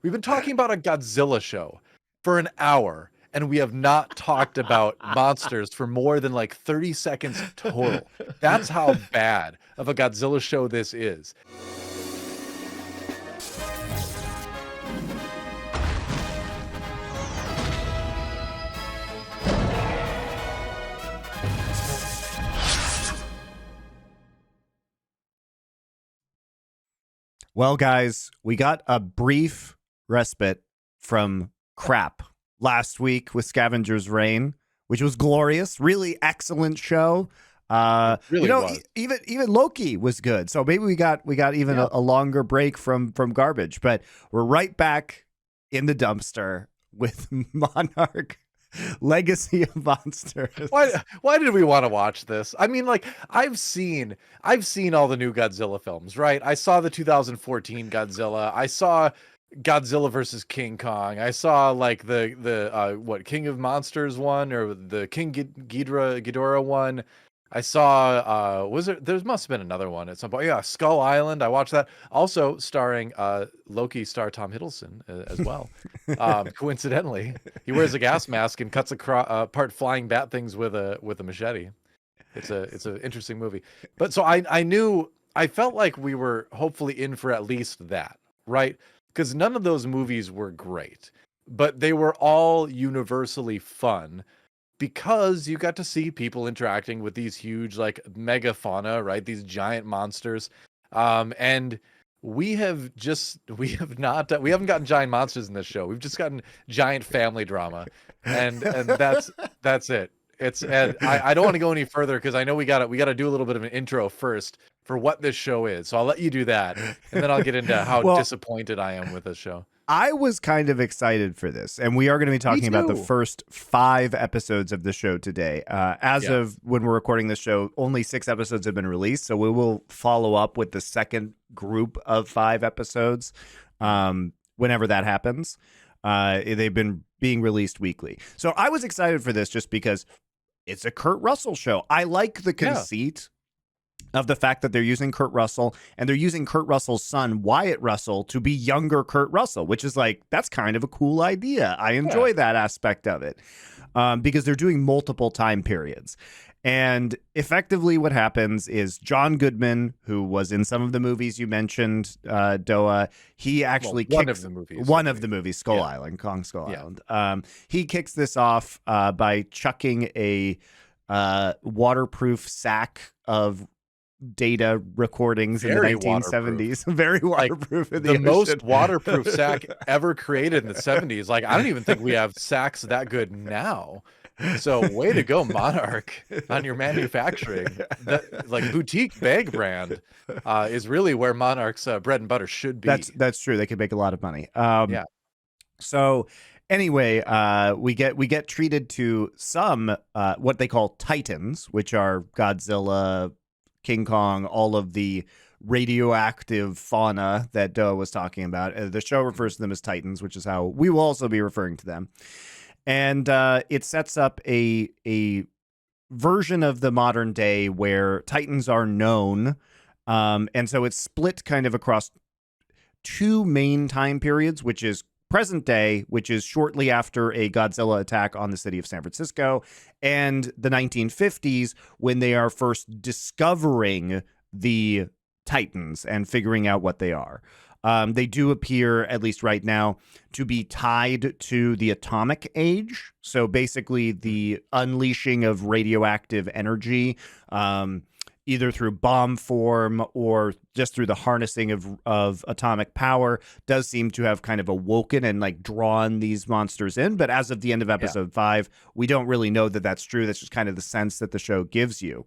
We've been talking about a Godzilla show for an hour, and we have not talked about monsters for more than like 30 seconds total. That's how bad of a Godzilla show this is. Well, guys, we got a brief respite from crap last week with Scavenger's Reign, which was glorious, really excellent show. Really was. Even Loki was good. So maybe we got even a longer break from garbage, but we're right back in the dumpster with Monarch. Legacy of Monsters. Why did we want to watch this? I mean, like, I've seen all the new Godzilla films, right? I saw the 2014 Godzilla. I saw Godzilla versus King Kong. I saw like the King of Monsters one, or the King Ghidorah one. I saw there must have been another one at some point. Yeah, Skull Island. I watched that. Also starring Loki star Tom Hiddleston as well. Coincidentally, he wears a gas mask and cuts apart flying bat things with a machete. It's an interesting movie. But so I felt like we were hopefully in for at least that, right? Because none of those movies were great, but they were all universally fun, because you got to see people interacting with these huge, like, megafauna, right? These giant monsters. And we haven't gotten giant monsters in this show. We've just gotten giant family drama. And that's it. And I don't want to go any further, because I know we gotta do a little bit of an intro first for what this show is. So I'll let you do that, and then I'll get into how disappointed I am with this show. I was kind of excited for this, and we are going to be talking about the first 5 episodes of the show today. As of when we're recording this show, only 6 episodes have been released, so we will follow up with the second group of 5 episodes whenever that happens. They've been being released weekly. So I was excited for this just because it's a Kurt Russell show. I like the conceit of the fact that they're using Kurt Russell, and they're using Kurt Russell's son, Wyatt Russell, to be younger Kurt Russell, which is like, that's kind of a cool idea. I enjoy that aspect of it, because they're doing multiple time periods. And effectively what happens is John Goodman, who was in some of the movies you mentioned, DoA, he actually one kicks of the movies, Skull Island, Kong Skull Island. He kicks this off by chucking a waterproof sack of data recordings in the 1970s. Very waterproof. Like, the most waterproof sack ever created in the 70s. Like, I don't even think we have sacks that good now. So way to go, Monarch, on your manufacturing. That, like, boutique bag brand is really where Monarch's bread and butter should be. That's true. They could make a lot of money. So anyway, we get treated to some what they call titans, which are Godzilla, King Kong, all of the radioactive fauna that DoA was talking about. The show refers to them as titans, which is how we will also be referring to them. And it sets up a version of the modern day where titans are known. And so it's split kind of across 2 main time periods, which is present day, which is shortly after a Godzilla attack on the city of San Francisco, and the 1950s, when they are first discovering the Titans and figuring out what they are. They do appear, at least right now, to be tied to the atomic age. So basically the unleashing of radioactive energy, either through bomb form or just through the harnessing of atomic power, does seem to have kind of awoken and like drawn these monsters in. But as of the end of episode 5, we don't really know that that's true. That's just kind of the sense that the show gives you.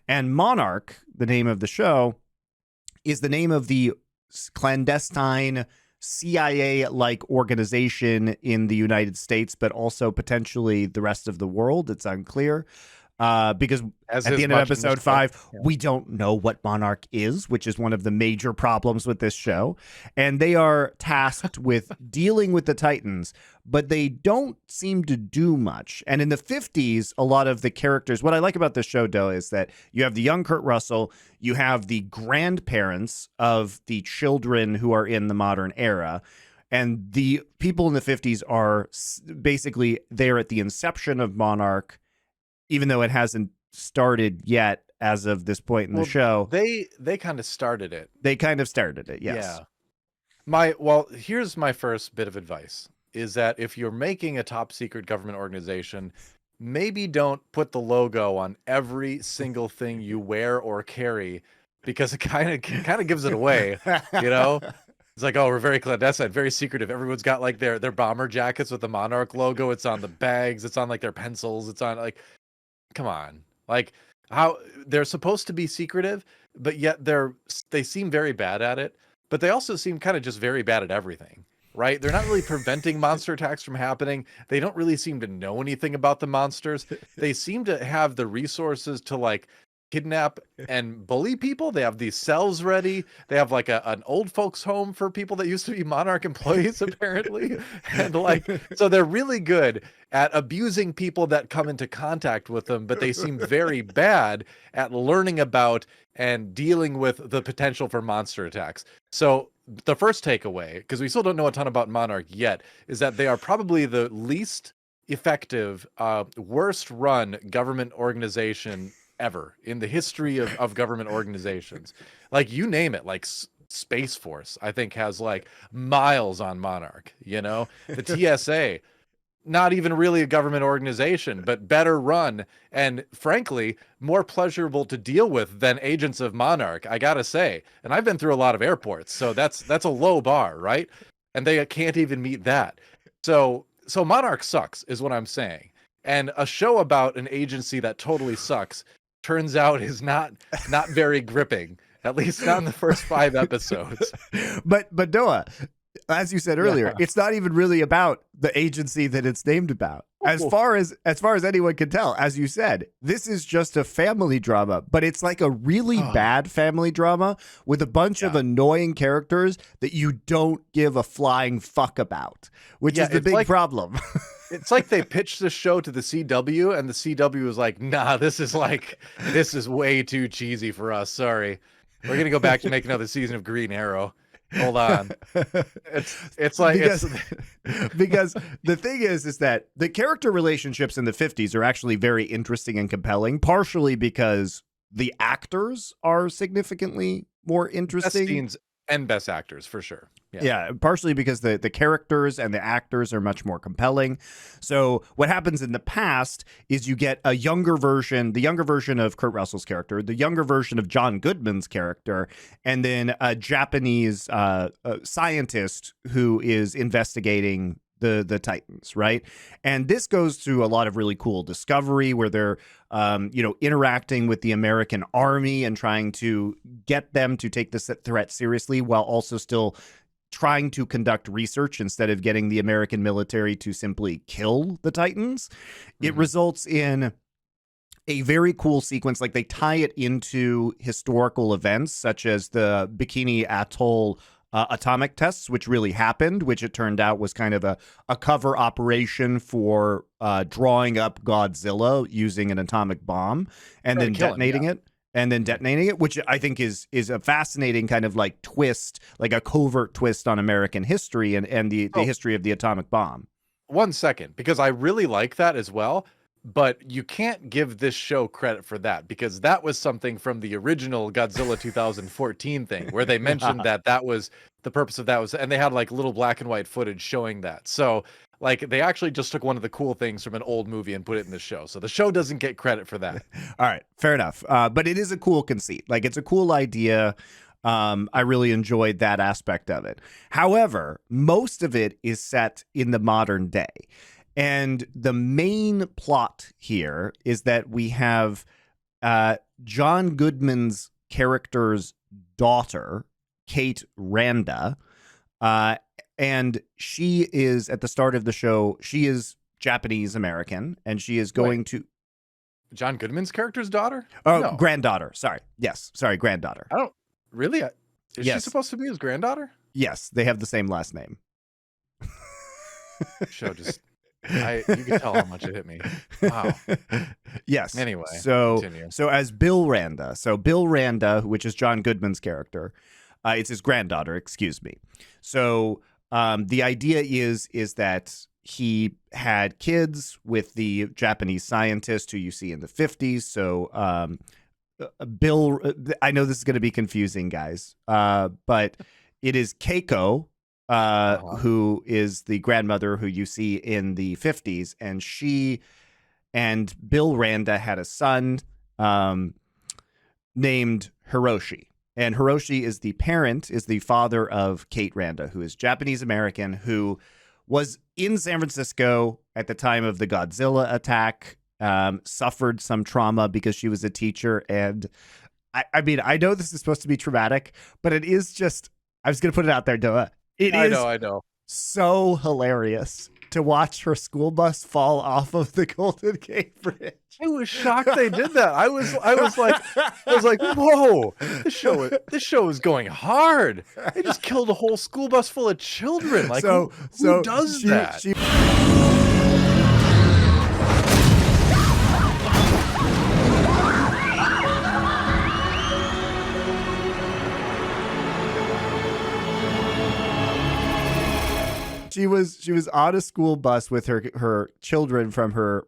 And Monarch, the name of the show, is the name of the clandestine CIA-like organization in the United States, but also potentially the rest of the world. It's unclear. Because at the end of episode 5, we don't know what Monarch is, which is one of the major problems with this show. And they are tasked with dealing with the Titans, but they don't seem to do much. And in the 50s, a lot of the characters, what I like about this show, though, is that you have the young Kurt Russell, you have the grandparents of the children who are in the modern era, And the people in the 50s are basically there at the inception of Monarch, even though it hasn't started yet as of this point in the show. They kind of started it. They kind of started it, yes. Yeah. Here's my first bit of advice, is that if you're making a top secret government organization, maybe don't put the logo on every single thing you wear or carry, because it kind of gives it away, you know? It's like, oh, we're very clandestine, very secretive. Everyone's got like their bomber jackets with the Monarch logo. It's on the bags. It's on like their pencils. It's on like, come on. Like, how they're supposed to be secretive, but yet they seem very bad at it. But they also seem kind of just very bad at everything, right? They're not really preventing monster attacks from happening. They don't really seem to know anything about the monsters. They seem to have the resources to like kidnap and bully people. They have these cells ready. They have like an old folks home for people that used to be Monarch employees, apparently. And like, so they're really good at abusing people that come into contact with them, but they seem very bad at learning about and dealing with the potential for monster attacks. So the first takeaway, because we still don't know a ton about Monarch yet, is that they are probably the least effective, worst run government organization ever in the history of government organizations. Like, you name it, like Space Force, I think, has like miles on Monarch, you know? The TSA, not even really a government organization, but better run and frankly more pleasurable to deal with than agents of Monarch, I gotta say. And I've been through a lot of airports, so that's a low bar, right? And they can't even meet that. So Monarch sucks is what I'm saying. And a show about an agency that totally sucks turns out is not very gripping, at least not in the first 5 episodes. But DoA, as you said earlier, it's not even really about the agency that it's named about. As far as anyone can tell, as you said, this is just a family drama, but it's like a really bad family drama with a bunch of annoying characters that you don't give a flying fuck about, which is the big problem. It's like they pitched the show to the CW, and the CW was like, nah, this is way too cheesy for us. Sorry. We're going to go back to make another season of Green Arrow. Hold on. It's like, because the thing is that the character relationships in the 50s are actually very interesting and compelling, partially because the actors are significantly more interesting. Best scenes and best actors, for sure. Yeah, partially because the characters and the actors are much more compelling. So what happens in the past is you get the younger version of Kurt Russell's character, the younger version of John Goodman's character, and then a Japanese scientist who is investigating the Titans, right? And this goes through a lot of really cool discovery where they're interacting with the American army and trying to get them to take this threat seriously while also still trying to conduct research instead of getting the American military to simply kill the Titans. It results in a very cool sequence. Like, they tie it into historical events such as the Bikini Atoll atomic tests, which really happened, which it turned out was kind of a cover operation for drawing up Godzilla using an atomic bomb and then detonating it, which I think is a fascinating kind of like twist, like a covert twist on American history and the history of the atomic bomb. 1 second, because I really like that as well. But you can't give this show credit for that, because that was something from the original Godzilla 2014 thing where they mentioned that was the purpose of that was, and they had like little black and white footage showing that. So like they actually just took one of the cool things from an old movie and put it in the show. So the show doesn't get credit for that. All right, fair enough. But it is a cool conceit. Like, it's a cool idea. I really enjoyed that aspect of it. However, most of it is set in the modern day. And the main plot here is that we have John Goodman's character's daughter, Kate Randa, and she is, at the start of the show, she is Japanese American, and she is going to... John Goodman's character's daughter? Oh, no. Granddaughter. Sorry. Yes. Sorry, granddaughter. I don't... Really? Is she supposed to be his granddaughter? Yes, they have the same last name. Show just... you can tell how much it hit me. Wow. Yes. Anyway, so continue. So as Bill Randa, which is John Goodman's character, it's his granddaughter, excuse me. So The idea is that he had kids with the Japanese scientist who you see in the 50s. So Bill, I know this is going to be confusing, guys, but it is Keiko, who is the grandmother who you see in the 50s, and she and Bill Randa had a son named Hiroshi. And Hiroshi is the father of Kate Randa, who is Japanese American, who was in San Francisco at the time of the Godzilla attack, suffered some trauma because she was a teacher. And I mean, I know this is supposed to be traumatic, but it is just, I was going to put it out there, DoA. I know. So hilarious to watch her school bus fall off of the Golden Gate Bridge. I was shocked they did that. I was like, whoa, this show is going hard. They just killed a whole school bus full of children. Like, who does that? She was on a school bus with her children from her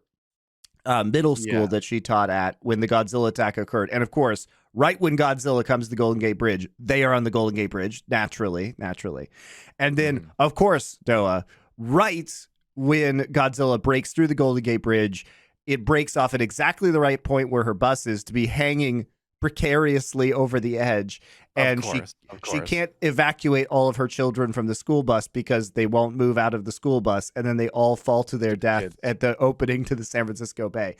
middle school that she taught at when the Godzilla attack occurred. And of course, right when Godzilla comes to the Golden Gate Bridge, they are on the Golden Gate Bridge, naturally. And then, of course, DoA, right when Godzilla breaks through the Golden Gate Bridge, it breaks off at exactly the right point where her bus is to be hanging precariously over the edge, and she can't evacuate all of her children from the school bus because they won't move out of the school bus, and then they all fall to their death at the opening to the San Francisco Bay,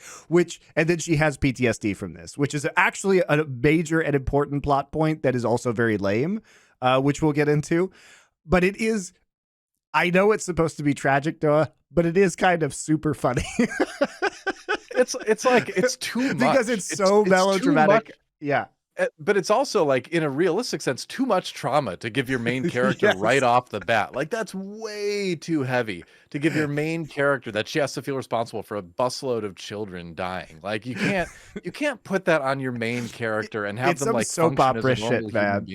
and then she has PTSD from this, which is actually a major and important plot point that is also very lame, which we'll get into. But it is, I know it's supposed to be tragic, DoA, but it is kind of super funny. It's like, it's too much because it's so melodramatic. Yeah. But it's also, like, in a realistic sense, too much trauma to give your main character right off the bat. Like, that's way too heavy to give your main character that she has to feel responsible for a busload of children dying. Like, you can't put that on your main character and have them like soap opera shit, man.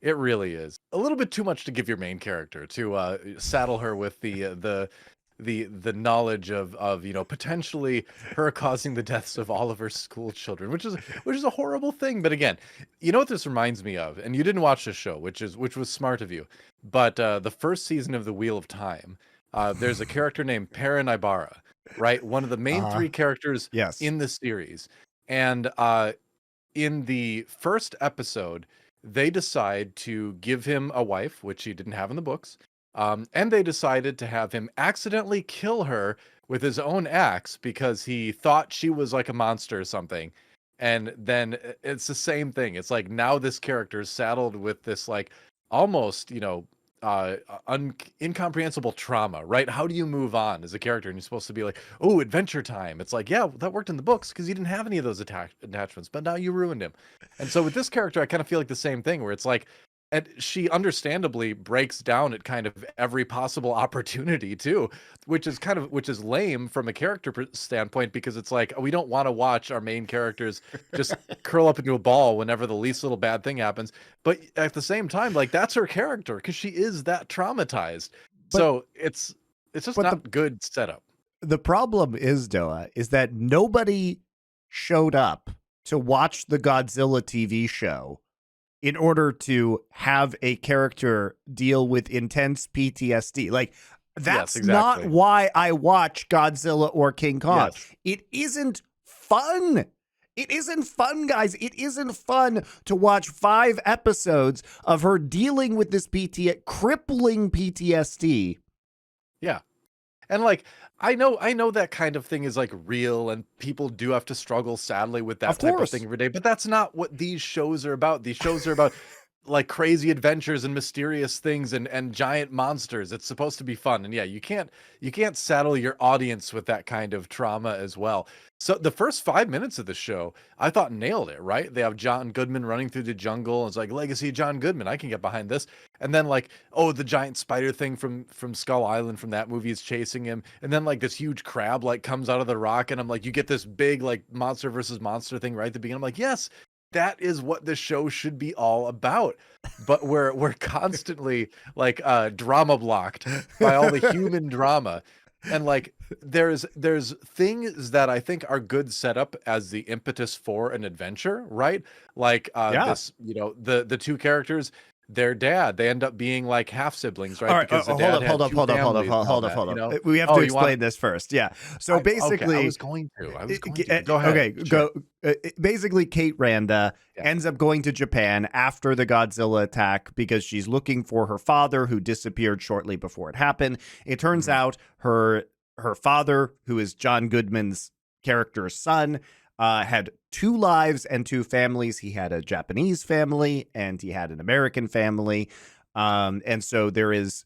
It really is a little bit too much to give your main character, to saddle her with the knowledge of potentially her causing the deaths of all of her school children, which is a horrible thing. But again, you know what this reminds me of, and you didn't watch the show, which was smart of you, but the first season of The Wheel of Time, there's a character named Perrin Ibarra, right? One of the main three characters in the series. And in the first episode, they decide to give him a wife, which he didn't have in the books. And they decided to have him accidentally kill her with his own axe because he thought she was like a monster or something. And then it's the same thing. It's like, now this character is saddled with this, like, almost, incomprehensible trauma, right? How do you move on as a character? And you're supposed to be like, oh, adventure time. It's like, yeah, that worked in the books because he didn't have any of those attachments, but now you ruined him. And so with this character, I kind of feel like the same thing, where it's like, and she understandably breaks down at kind of every possible opportunity too, which is lame from a character standpoint, because it's like, we don't want to watch our main characters just curl up into a ball whenever the least little bad thing happens. But at the same time, like, that's her character because she is that traumatized. So it's just not good setup. The problem is, DoA, is that nobody showed up to watch the Godzilla TV show in order to have a character deal with intense PTSD. Like, that's not why I watch Godzilla or King Kong. It isn't fun. It isn't fun, guys. It isn't fun to watch 5 episodes of her dealing with this crippling PTSD. Yeah. And, like, I know that kind of thing is, like, real, and people do have to struggle, sadly, with that type of thing every day. But that's not what these shows are about. These shows are about, like, crazy adventures and mysterious things and giant monsters. It's supposed to be fun. And yeah, you can't saddle your audience with that kind of trauma as well. So the first 5 minutes of the show, I thought nailed it, right? They have John Goodman running through the jungle. It's like, legacy of John Goodman. I can get behind this. And then, like, oh, the giant spider thing from Skull Island from that movie is chasing him. And then, like, this huge crab, like, comes out of the rock. And I'm like, you get this big, like, monster versus monster thing right at the beginning. I'm like, yes, that is what the show should be all about. But we're constantly like drama blocked by all the human drama. And like there's things that I think are good setup as the impetus for an adventure, right? Like Yeah. this, the two characters, their dad, they end up being like half siblings, All right? right. Because the hold dad up, had hold up, two hold up, hold up, families and all hold up, that, hold you up. know? We have Oh, to you want explain this first. Yeah. So okay, I basically, was going to. Go ahead. Okay, basically, Kate Randa Yeah. ends up going to Japan after the Godzilla attack because she's looking for her father, who disappeared shortly before it happened. It turns out her father, who is John Goodman's character's son, had two lives and two families. He had a Japanese family and he had an American family. And so there is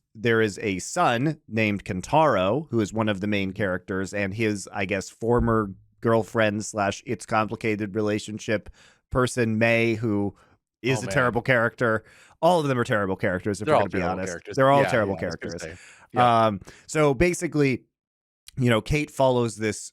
a son named Kentaro, who is one of the main characters, and his, I guess, former girlfriend / its complicated relationship person, May, who is a terrible character. All of them are terrible characters, if we're going to be honest. Characters. They're all Yeah, terrible I was gonna characters. say. Yeah. So basically, Kate follows this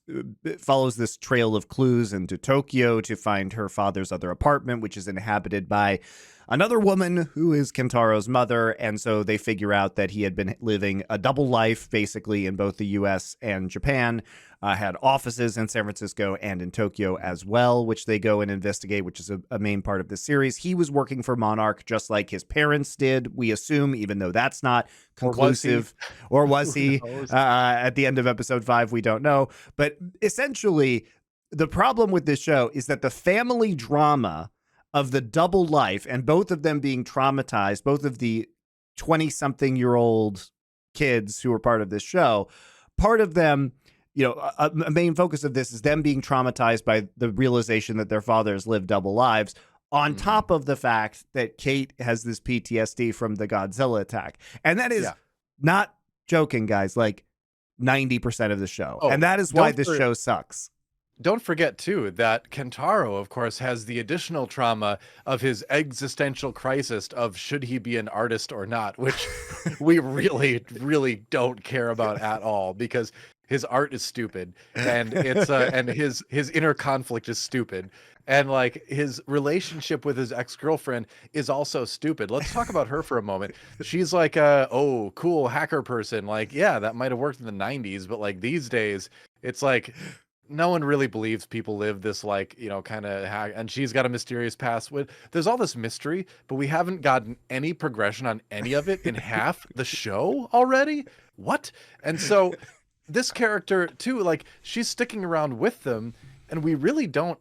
trail of clues into Tokyo to find her father's other apartment, which is inhabited by another woman who is Kentaro's mother. And so they figure out that he had been living a double life, basically, in both the US and Japan, had offices in San Francisco and in Tokyo as well, which they go and investigate, which is a main part of the series. He was working for Monarch just like his parents did, we assume, even though that's not conclusive. Or was he? At the end of episode 5, we don't know. But essentially, the problem with this show is that the family drama of the double life, and both of them being traumatized, both of the 20-something-year-old kids who are part of this show, part of them, a main focus of this is them being traumatized by the realization that their fathers lived double lives, on top of the fact that Kate has this PTSD from the Godzilla attack. And that is not joking, guys, like 90% of the show. And that is why this show sucks. Don't forget, too, that Kentaro, of course, has the additional trauma of his existential crisis of should he be an artist or not, which we really, really don't care about at all, because his art is stupid, and it's and his inner conflict is stupid, and like his relationship with his ex-girlfriend is also stupid. Let's talk about her for a moment. She's like a cool hacker person. Like, yeah, that might have worked in the 90s, but like these days, it's like no one really believes people live this like, kind of hack, and she's got a mysterious past. There's all this mystery, but we haven't gotten any progression on any of it in half the show already. What? And so this character too, like she's sticking around with them, and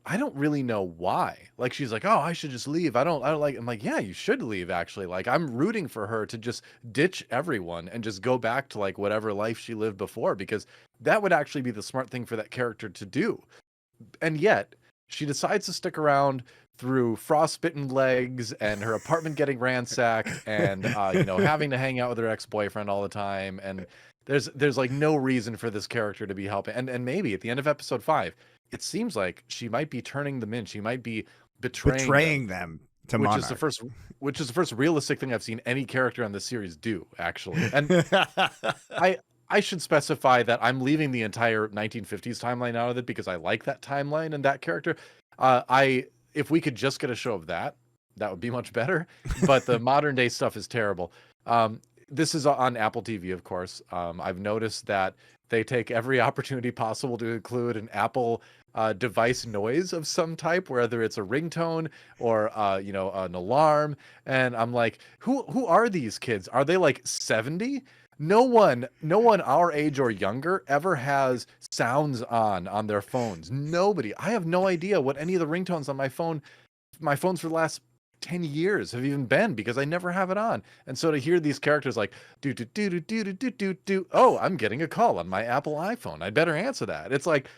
I don't really know why. Like she's like, oh, I should just leave. I don't like, I'm like, yeah, you should leave actually. Like I'm rooting for her to just ditch everyone and just go back to like whatever life she lived before, because that would actually be the smart thing for that character to do. And yet she decides to stick around through frostbitten legs and her apartment getting ransacked and having to hang out with her ex-boyfriend all the time. And there's like no reason for this character to be helping. And maybe at the end of episode 5, it seems like she might be turning them in. She might be betraying them to which Monarch. Which is the first realistic thing I've seen any character on the series do, actually. And I should specify that I'm leaving the entire 1950s timeline out of it because I like that timeline and that character. If we could just get a show of that would be much better. But the modern day stuff is terrible. This is on Apple TV, of course. I've noticed that they take every opportunity possible to include an Apple device noise of some type, whether it's a ringtone or an alarm. And I'm like, who are these kids? Are they like 70? No one our age or younger ever has sounds on their phones. Nobody. I have no idea what any of the ringtones on my phones for the last 10 years have even been, because I never have it on. And so to hear these characters like do do do do do do do do, oh, I'm getting a call on my Apple iPhone, I'd better answer that. It's like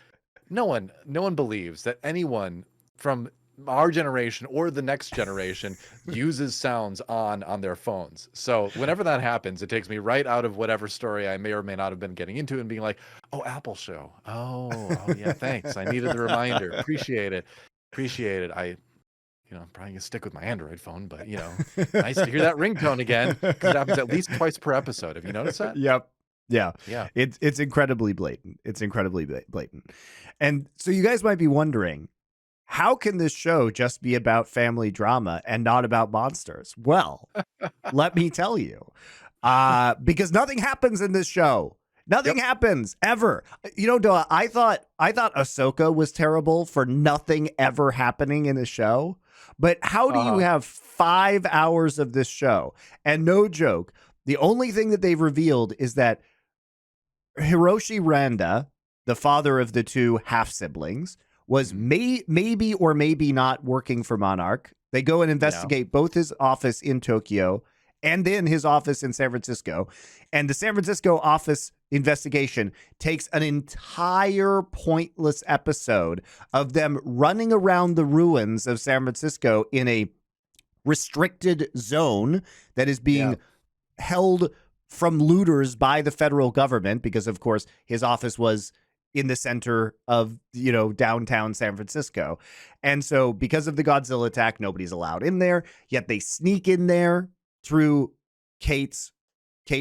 no one believes that anyone from our generation or the next generation uses sounds on their phones. So whenever that happens, it takes me right out of whatever story I may or may not have been getting into and being like, oh, Apple show. Oh yeah, thanks. I needed the reminder. Appreciate it. I'm probably gonna stick with my Android phone, but nice to hear that ringtone again, because it happens at least twice per episode. Have you noticed that? Yep. Yeah. Yeah. It's incredibly blatant. And so you guys might be wondering, how can this show just be about family drama and not about monsters? Well, let me tell you, because nothing happens in this show. Nothing happens ever. You know, DoA, I thought Ahsoka was terrible for nothing ever happening in the show. But how do you have 5 hours of this show? And no joke, the only thing that they've revealed is that Hiroshi Randa, the father of the 2 half siblings, was maybe or maybe not working for Monarch. They go and investigate both his office in Tokyo and then his office in San Francisco. And the San Francisco office investigation takes an entire pointless episode of them running around the ruins of San Francisco in a restricted zone that is being held from looters by the federal government, because of course his office was in the center of, you know, downtown San Francisco. And so because of the Godzilla attack, nobody's allowed in there, yet they sneak in there through Kate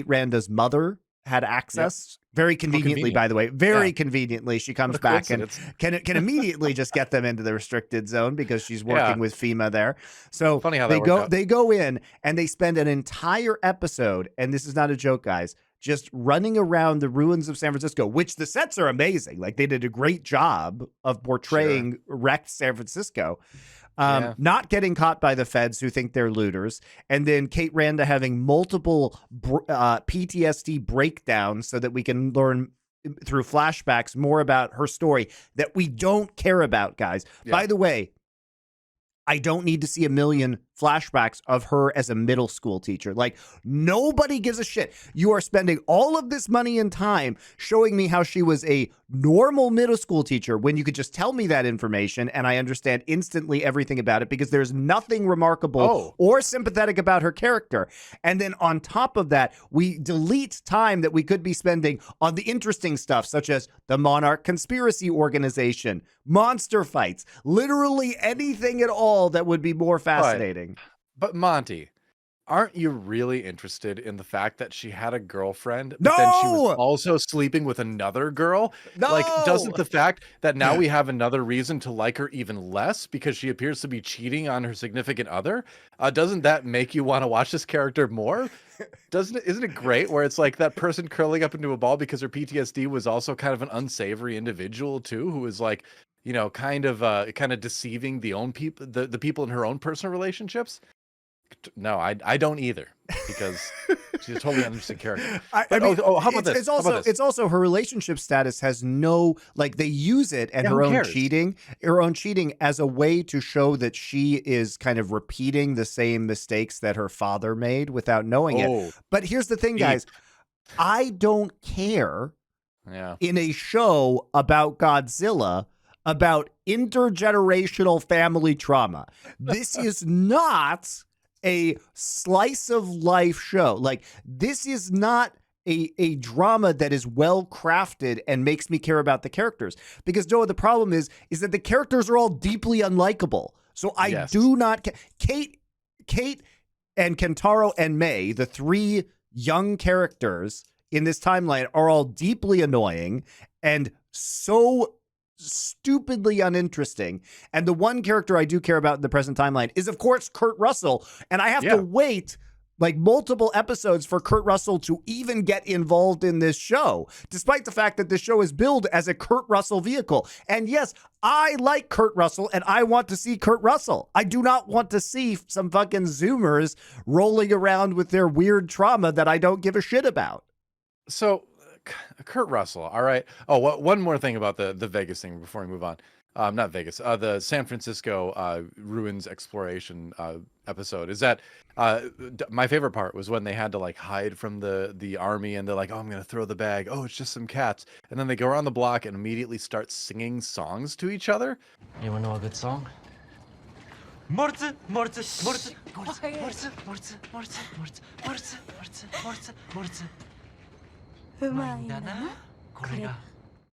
Randa's mother had access. Very conveniently, by the way, very conveniently, she comes back and can immediately just get them into the restricted zone because she's working with FEMA there. So funny how they go in and they spend an entire episode, and this is not a joke, guys, just running around the ruins of San Francisco, which the sets are amazing. Like, they did a great job of portraying wrecked San Francisco. Not getting caught by the feds who think they're looters, and then Kate Randa having multiple PTSD breakdowns so that we can learn through flashbacks more about her story that we don't care about, guys. By the way, I don't need to see a million flashbacks of her as a middle school teacher. Like, nobody gives a shit. You are spending all of this money and time showing me how she was a normal middle school teacher when you could just tell me that information and I understand instantly everything about it, because there's nothing remarkable or sympathetic about her character. And then on top of that, we delete time that we could be spending on the interesting stuff, such as the Monarch conspiracy organization, monster fights, literally anything at all that would be more fascinating. But Monty, aren't you really interested in the fact that she had a girlfriend, but then she was also sleeping with another girl? Like, doesn't the fact that now we have another reason to like her even less because she appears to be cheating on her significant other, doesn't that make you want to watch this character more? Isn't it great where it's like that person curling up into a ball because her PTSD was also kind of an unsavory individual too, who was like, you know, kind of deceiving the people in her own personal relationships? No, I don't either, because she's a totally uninteresting character. How about this? It's also her relationship status has no, like, they use it and her own cheating as a way to show that she is kind of repeating the same mistakes that her father made without knowing it. But here's the thing, guys. I don't care in a show about Godzilla about intergenerational family trauma. This is not a slice of life show. Like, this is not a drama that is well crafted and makes me care about the characters, because DoA, the problem is that the characters are all deeply unlikable. So I do not Kate and Kentaro and May, the 3 young characters in this timeline, are all deeply annoying and so stupidly uninteresting. And the one character I do care about in the present timeline is, of course, Kurt Russell. And I have to wait like multiple episodes for Kurt Russell to even get involved in this show, despite the fact that this show is billed as a Kurt Russell vehicle. And yes, I like Kurt Russell and I want to see Kurt Russell. I do not want to see some fucking Zoomers rolling around with their weird trauma that I don't give a shit about. So Kurt Russell, all right. Oh, one more thing about the Vegas thing before we move on. Not Vegas, the San Francisco ruins exploration episode is that my favorite part was when they had to like hide from the army, and they're like, oh, I'm gonna throw the bag. Oh, it's just some cats. And then they go around the block and immediately start singing songs to each other. You wanna know a good song? Morte, morte, morte, morte, morte, morte, morte, morte, morte, morte, morte.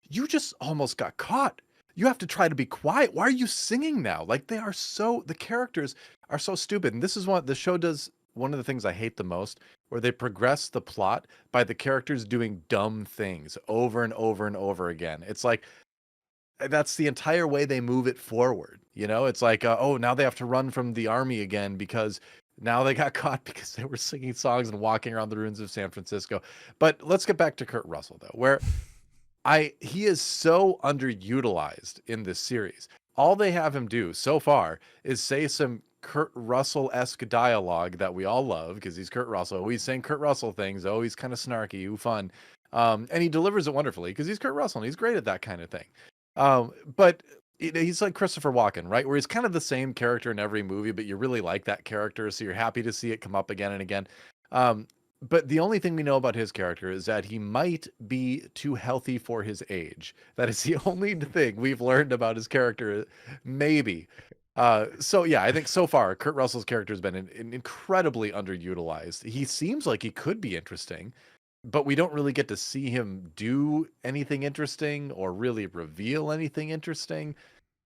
You just almost got caught. You have to try to be quiet. Why are you singing now? Like, the characters are so stupid. And this is what the show does. One of the things I hate the most, where they progress the plot by the characters doing dumb things over and over and over again. It's like, that's the entire way they move it forward. You know, it's like, oh, now they have to run from the army again because now they got caught because they were singing songs and walking around the ruins of San Francisco. But let's get back to Kurt Russell though, where he is so underutilized in this series. All they have him do so far is say some Kurt Russell-esque dialogue that we all love because he's Kurt Russell. He's saying Kurt Russell things. Oh, he's kind of snarky, ooh, fun. And he delivers it wonderfully because he's Kurt Russell and he's great at that kind of thing. But he's like Christopher Walken, right? Where he's kind of the same character in every movie, but you really like that character, so you're happy to see it come up again and again. But the only thing we know about his character is that he might be too healthy for his age. That is the only thing we've learned about his character, maybe. So yeah, I think so far Kurt Russell's character has been incredibly underutilized. He seems like he could be interesting, but we don't really get to see him do anything interesting or really reveal anything interesting.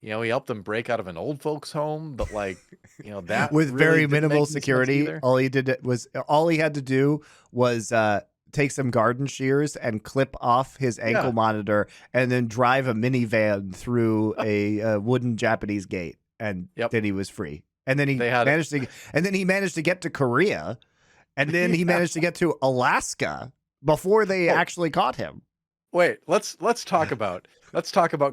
You know, he helped them break out of an old folks home, but like, you know, that with really very didn't minimal make any sense security. either. All he had to do was take some garden shears and clip off his ankle monitor, and then drive a minivan through a wooden Japanese gate, and then he was free. And then he managed to get to Korea, and then he managed to get to Alaska before they actually caught him. Wait, let's talk about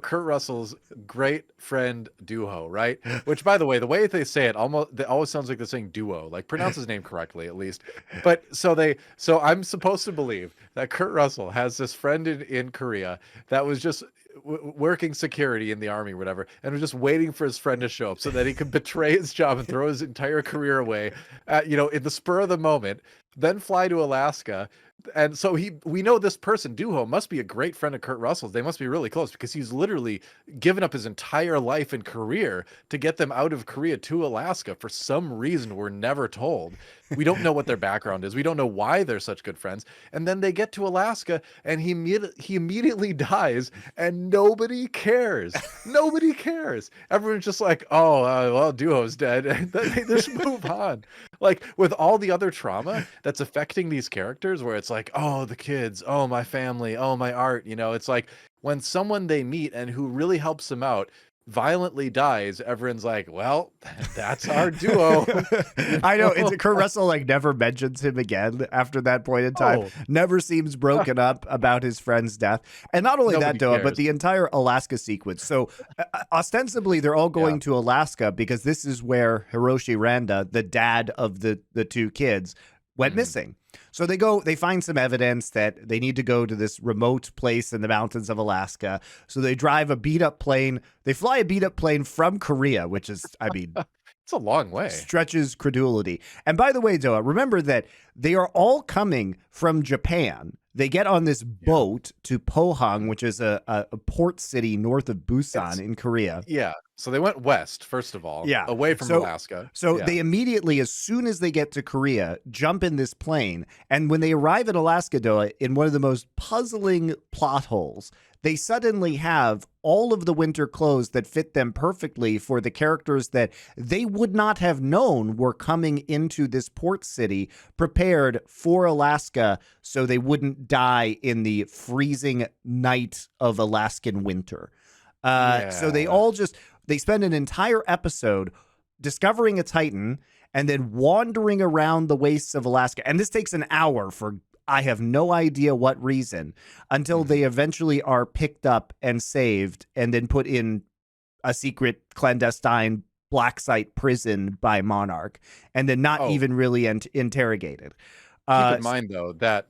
Kurt Russell's great friend Duho, right? Which, by the way they say it always sounds like they're saying duo, like pronounce his name correctly at least. But so I'm supposed to believe that Kurt Russell has this friend in Korea that was just working security in the army or whatever, and was just waiting for his friend to show up so that he could betray his job and throw his entire career away, in the spur of the moment, then fly to Alaska. And so we know this person, Duho, must be a great friend of Kurt Russell's. They must be really close because he's literally given up his entire life and career to get them out of Korea to Alaska for some reason we're never told. We don't know what their background is. We don't know why they're such good friends. And then they get to Alaska and he immediately dies and nobody cares. Nobody cares. Everyone's just like, oh, well, Duho's dead. And then they just move on. Like with all the other trauma that's affecting these characters where it's like, oh, the kids, oh, my family, oh, my art, it's like when someone they meet and who really helps them out violently dies, everyone's like, well, that's our duo. I know. Kurt Russell never mentions him again after that point in time. Never seems broken up about his friend's death. And not only that, DoA, but the entire Alaska sequence. So ostensibly they're all going to Alaska because this is where Hiroshi Randa, the dad of the two kids, went missing. So they find some evidence that they need to go to this remote place in the mountains of Alaska. So they drive a beat up plane. They fly a beat up plane from Korea, which is, it's a long way. Stretches credulity. And by the way, DoA, remember that they are all coming from Japan. They get on this boat to Pohang, which is a port city north of Busan in Korea. Yeah. So they went west, first of all, away from Alaska. So they immediately, as soon as they get to Korea, jump in this plane. And when they arrive in Alaska, DoA, in one of the most puzzling plot holes, they suddenly have all of the winter clothes that fit them perfectly for the characters that they would not have known were coming into this port city prepared for Alaska so they wouldn't die in the freezing night of Alaskan winter. So they spend an entire episode discovering a Titan and then wandering around the wastes of Alaska. And this takes an hour for I have no idea what reason until they eventually are picked up and saved and then put in a secret clandestine black site prison by Monarch and then not even really interrogated. Keep in mind, though, that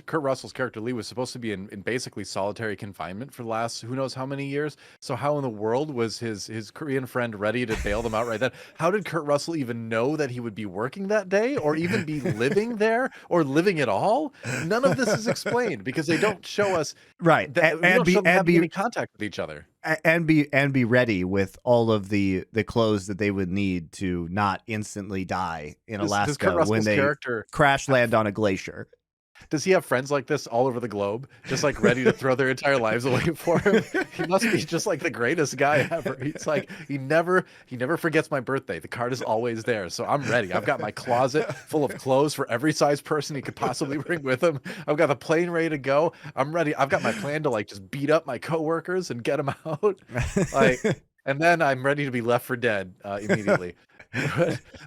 Kurt Russell's character Lee was supposed to be in basically solitary confinement for the last who knows how many years. So how in the world was his Korean friend ready to bail them out right then? How did Kurt Russell even know that he would be working that day or even be living there or living at all? None of this is explained because they don't show us that having any contact with each other. And be ready with all of the clothes that they would need to not instantly die in Alaska when they crash land on a glacier. Does he have friends like this all over the globe, just like ready to throw their entire lives away for him? He must be just like the greatest guy ever. He's like, he never forgets my birthday. The card is always there, so I'm ready. I've got my closet full of clothes for every size person he could possibly bring with him. I've got the plane ready to go. I'm ready. I've got my plan to like just beat up my coworkers and get them out. Like, and then I'm ready to be left for dead immediately.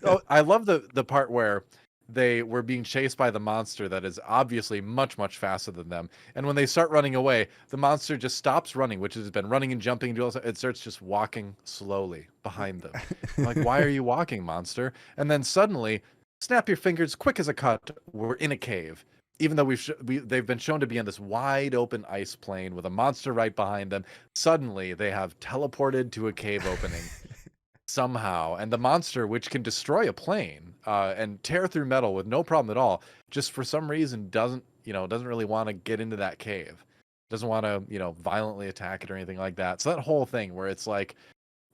Oh, I love the part where they were being chased by the monster that is obviously much, much faster than them. And when they start running away, the monster just stops running, which has been running and jumping. And it starts just walking slowly behind them. I'm like, why are you walking, monster? And then suddenly, snap your fingers, quick as a cut, we're in a cave. Even though they've been shown to be on this wide open ice plain with a monster right behind them, suddenly they have teleported to a cave opening. Somehow, and the monster, which can destroy a plane and tear through metal with no problem at all, just for some reason doesn't really want to get into that cave, doesn't want to violently attack it or anything like that. So that whole thing where it's like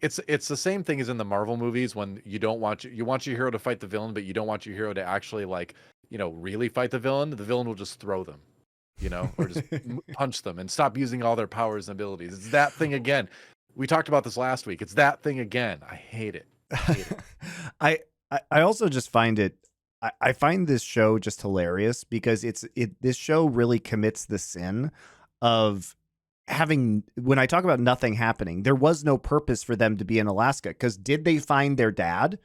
it's the same thing as in the Marvel movies when you want your hero to fight the villain, but you don't want your hero to actually really fight the villain will just throw them, or just punch them and stop using all their powers and abilities. It's that thing again. We talked about this last week. It's that thing again. I hate it. I also just find it. I find this show just hilarious because this show really commits the sin of having. When I talk about nothing happening, there was no purpose for them to be in Alaska. Because did they find their dad?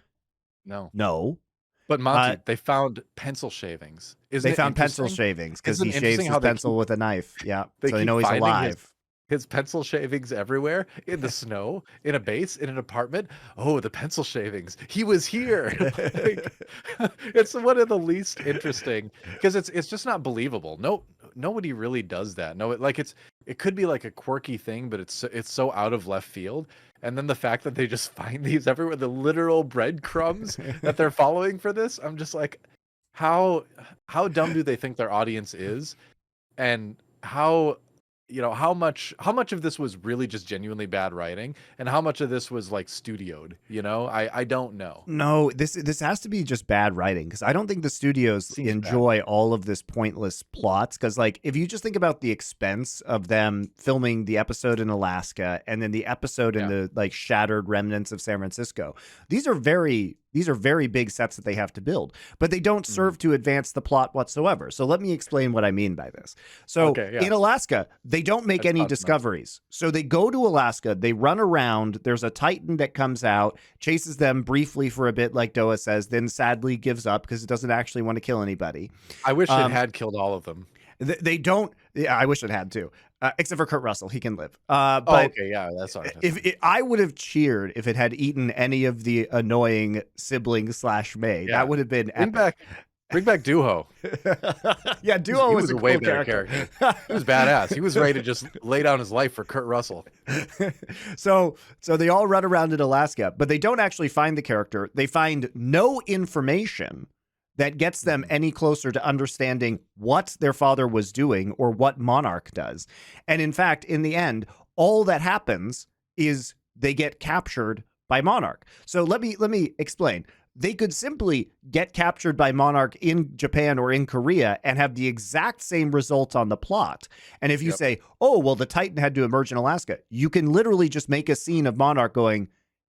No. But Monty, they found pencil shavings. They found pencil shavings because he shaves his pencil with a knife. Yeah, so they know he's alive. His pencil shavings everywhere, in the snow, in a base, in an apartment. Oh, the pencil shavings. He was here. It's one of the least interesting because it's just not believable. Nobody really does that. No, it could be like a quirky thing, but it's so out of left field. And then the fact that they just find these everywhere, the literal breadcrumbs that they're following for this, I'm just like, how dumb do they think their audience is, and how much of this was really just genuinely bad writing and how much of this was like studioed, I don't know. No, this has to be just bad writing because I don't think the studios enjoy all of this pointless plots. Because like if you just think about the expense of them filming the episode in Alaska and then the episode in the like shattered remnants of San Francisco, these are very big sets that they have to build, but they don't serve to advance the plot whatsoever. So let me explain what I mean by this. So in Alaska, they don't make any discoveries. So they go to Alaska, they run around, there's a Titan that comes out, chases them briefly for a bit, like DoA says, then sadly gives up because it doesn't actually want to kill anybody. I wish it had killed all of them. They don't. Yeah, I wish it had too. Except for Kurt Russell, he can live. But okay, yeah, that's all right. If I would have cheered if it had eaten any of the annoying siblings / May, that would have been epic. Bring back Duho. Yeah, Duho was a way cool better character. He was badass. He was ready to just lay down his life for Kurt Russell. So they all run around in Alaska, but they don't actually find the character. They find no information that gets them any closer to understanding what their father was doing or what Monarch does. And in fact, in the end, all that happens is they get captured by Monarch. So let me explain. They could simply get captured by Monarch in Japan or in Korea and have the exact same result on the plot. And if you say, oh, well, the Titan had to emerge in Alaska, you can literally just make a scene of Monarch going,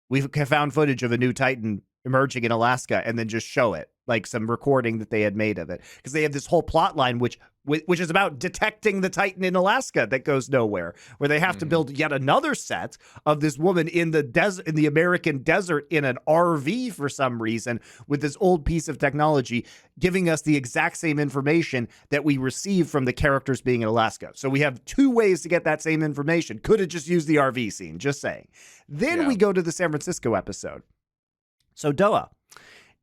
we've found footage of a new Titan emerging in Alaska, and then just show it, like some recording that they had made of it. Because they have this whole plot line, which is about detecting the Titan in Alaska that goes nowhere, where they have to build yet another set of this woman in the desert, in the American desert, in an RV for some reason, with this old piece of technology, giving us the exact same information that we receive from the characters being in Alaska. So we have two ways to get that same information. Could have just used the RV scene, just saying. Then we go to the San Francisco episode. So DoA,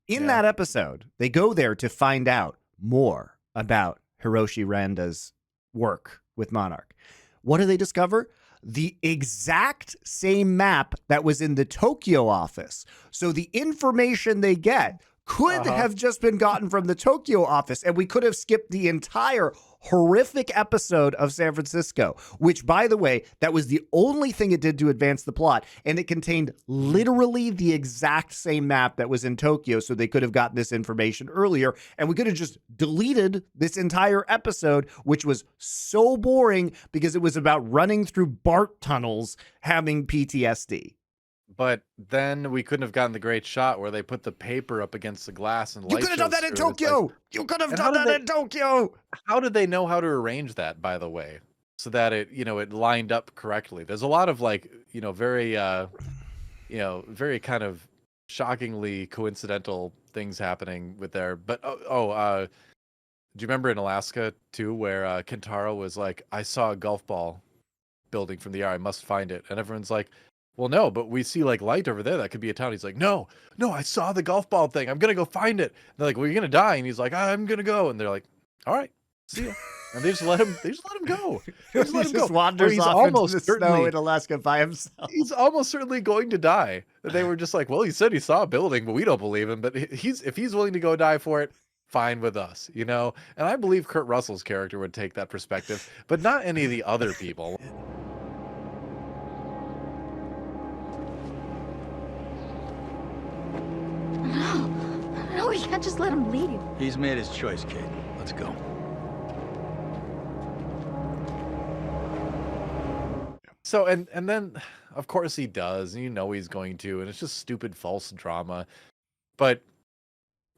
in that episode, they go there to find out more about Hiroshi Randa's work with Monarch. What do they discover? The exact same map that was in the Tokyo office. So the information they get could have just been gotten from the Tokyo office, and we could have skipped the entire horrific episode of San Francisco, which, by the way, that was the only thing it did to advance the plot, and it contained literally the exact same map that was in Tokyo, so they could have gotten this information earlier, and we could have just deleted this entire episode, which was so boring because it was about running through BART tunnels having PTSD. But then we couldn't have gotten the great shot where they put the paper up against the glass and you could have done that in Tokyo. Like, you could have done that in Tokyo. How did they know how to arrange that, by the way, so that it, it lined up correctly? There's a lot of very, very kind of shockingly coincidental things happening with there. But do you remember in Alaska too, where Kentaro was like, I saw a golf ball building from the air. I must find it. And everyone's like, well, no, but we see like light over there. That could be a town. He's like, no, I saw the golf ball thing. I'm going to go find it. And they're like, well, you're going to die. And he's like, I'm going to go. And they're like, all right, see ya. And they just let him go. They just let him go. Wanders off into the snow in Alaska by himself. He's almost certainly going to die. They were just like, well, he said he saw a building, but we don't believe him. But if he's willing to go die for it, fine with us, And I believe Kurt Russell's character would take that perspective, but not any of the other people. No, we can't just let him leave. He's made his choice, Kate. Let's go. So, and then, of course he does, and he's going to, and it's just stupid false drama. But,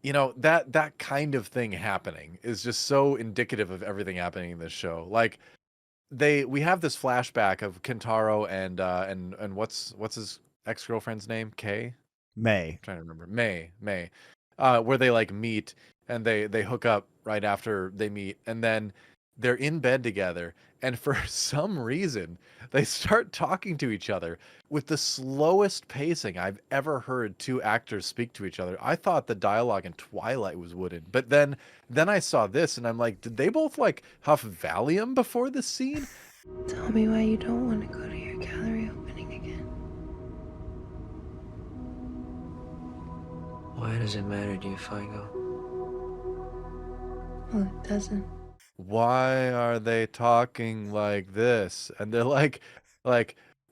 that kind of thing happening is just so indicative of everything happening in this show. Like, we have this flashback of Kentaro and what's his ex-girlfriend's name? Kay? May. I'm trying to remember. May. Where they like meet and they hook up right after they meet, and then they're in bed together, and for some reason they start talking to each other with the slowest pacing I've ever heard two actors speak to each other. I thought the dialogue in Twilight was wooden, but then I saw this and I'm like, did they both like huff Valium before this scene? Tell me why you don't want to go to your gallery opening again. Why does it matter to you if I go? Well, it doesn't. Why are they talking like this? And they're like,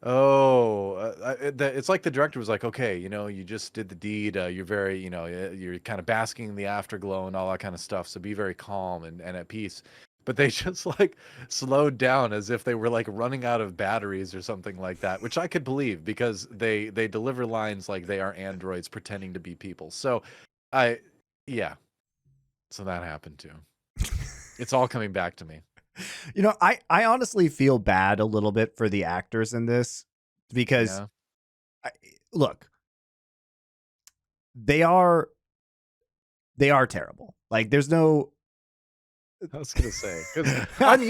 oh, it's like the director was like, okay, you just did the deed. You're very, you're kind of basking in the afterglow and all that kind of stuff. So be very calm and at peace. But they just like slowed down as if they were like running out of batteries or something like that, which I could believe because they deliver lines like they are androids pretending to be people. So so that happened too. It's all coming back to me. I honestly feel bad a little bit for the actors in this because look, they are terrible. Like there's no, I was gonna say, because I'm